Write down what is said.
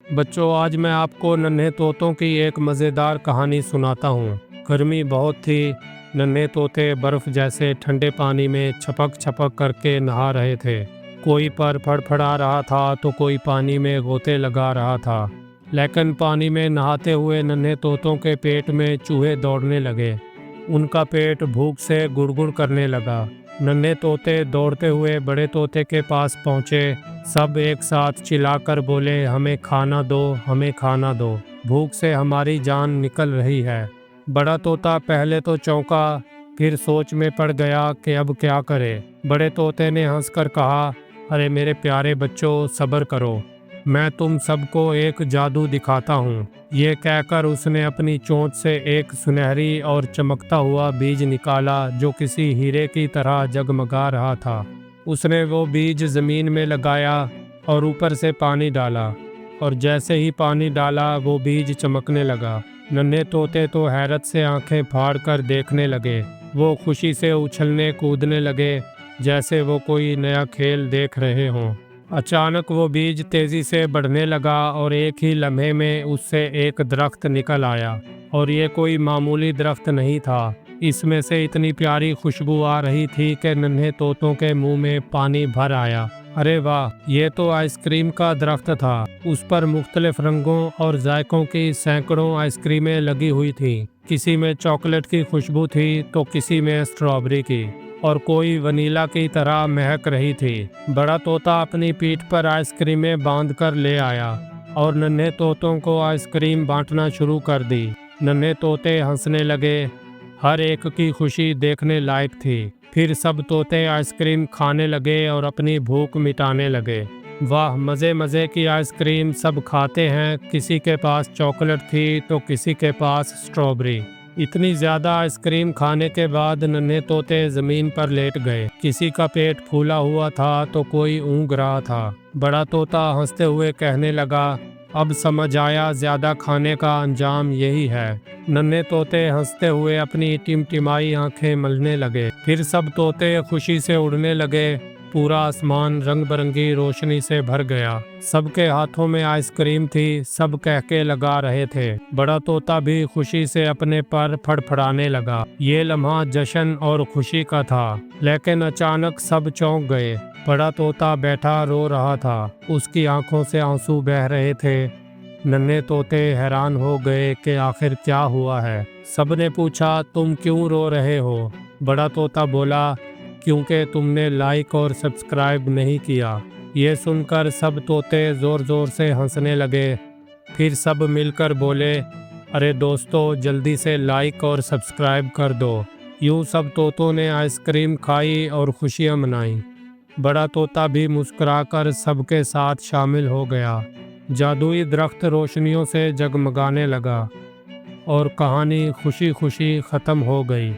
बच्चों, आज मैं आपको नन्हे तोतों की एक मज़ेदार कहानी सुनाता हूँ। गर्मी बहुत थी। नन्हे तोते बर्फ़ जैसे ठंडे पानी में छपक छपक करके नहा रहे थे। कोई पर फड़फड़ा रहा था तो कोई पानी में गोते लगा रहा था। लेकिन पानी में नहाते हुए नन्हे तोतों के पेट में चूहे दौड़ने लगे। उनका पेट भूख से गुड़गुड़ करने लगा। नन्हे तोते दौड़ते हुए बड़े तोते के पास पहुँचे। सब एक साथ चिल्लाकर बोले, हमें खाना दो, हमें खाना दो, भूख से हमारी जान निकल रही है। बड़ा तोता पहले तो चौंका, फिर सोच में पड़ गया कि अब क्या करे। बड़े तोते ने हंसकर कहा, अरे मेरे प्यारे बच्चों, सब्र करो, मैं तुम सबको एक जादू दिखाता हूँ। ये कहकर उसने अपनी चोंच से एक सुनहरी और चमकता हुआ बीज निकाला जो किसी हीरे की तरह जगमगा रहा था। उसने वो बीज जमीन में लगाया और ऊपर से पानी डाला, और जैसे ही पानी डाला वो बीज चमकने लगा। नन्हे तोते तो हैरत से आंखें फाड़ कर देखने लगे। वो खुशी से उछलने कूदने लगे जैसे वो कोई नया खेल देख रहे हों। अचानक वो बीज तेजी से बढ़ने लगा और एक ही लम्हे में उससे एक दरख्त निकल आया। और ये कोई मामूली दरख्त नहीं था। इसमें से इतनी प्यारी खुशबू आ रही थी कि नन्हे तोतों के मुंह में पानी भर आया। अरे वाह, ये तो आइसक्रीम का दरख्त था। उस पर मुख्तलिफ रंगों और जायकों की सैकड़ों आइसक्रीमें लगी हुई थी। किसी में चॉकलेट की खुशबू थी तो किसी में स्ट्रॉबेरी की, और कोई वनीला की तरह महक रही थी। बड़ा तोता अपनी पीठ पर आइसक्रीमें बांध कर ले आया और नन्हे तोतों को आइसक्रीम बांटना शुरू कर दी। नन्हे तोते हंसने लगे। हर एक की खुशी देखने लायक थी। फिर सब तोते आइसक्रीम खाने लगे और अपनी भूख मिटाने लगे। वाह, मज़े मज़े की आइसक्रीम सब खाते हैं। किसी के पास चॉकलेट थी तो किसी के पास स्ट्रॉबेरी। इतनी ज़्यादा आइसक्रीम खाने के बाद नन्हे तोते ज़मीन पर लेट गए। किसी का पेट फूला हुआ था तो कोई ऊँघ रहा था। बड़ा तोता हंसते हुए कहने लगा, अब समझ आया, ज़्यादा खाने का अंजाम यही है। नन्हे तोते हंसते हुए अपनी टिमटिमाई आंखें मलने लगे। फिर सब तोते खुशी से उड़ने लगे। पूरा आसमान रंग बिरंगी रोशनी से भर गया। सबके हाथों में आइसक्रीम थी। सब कहके लगा रहे थे। बड़ा तोता भी खुशी से अपने पर फड़फड़ाने लगा। ये लम्हा जश्न और खुशी का था। लेकिन अचानक सब चौंक गए। बड़ा तोता बैठा रो रहा था। उसकी आंखों से आंसू बह रहे थे। नन्हे तोते हैरान हो गए कि आखिर क्या हुआ है। सबने पूछा, तुम क्यों रो रहे हो? बड़ा तोता बोला, क्योंकि तुमने लाइक और सब्सक्राइब नहीं किया। ये सुनकर सब तोते ज़ोर ज़ोर से हंसने लगे। फिर सब मिलकर बोले, अरे दोस्तों, जल्दी से लाइक और सब्सक्राइब कर दो। यूँ सब तोतों ने आइसक्रीम खाई और खुशियाँ मनाई। बड़ा तोता भी मुस्कुराकर सबके साथ शामिल हो गया। जादुई दरख्त रोशनियों से जगमगाने लगा और कहानी खुशी खुशी ख़त्म हो गई।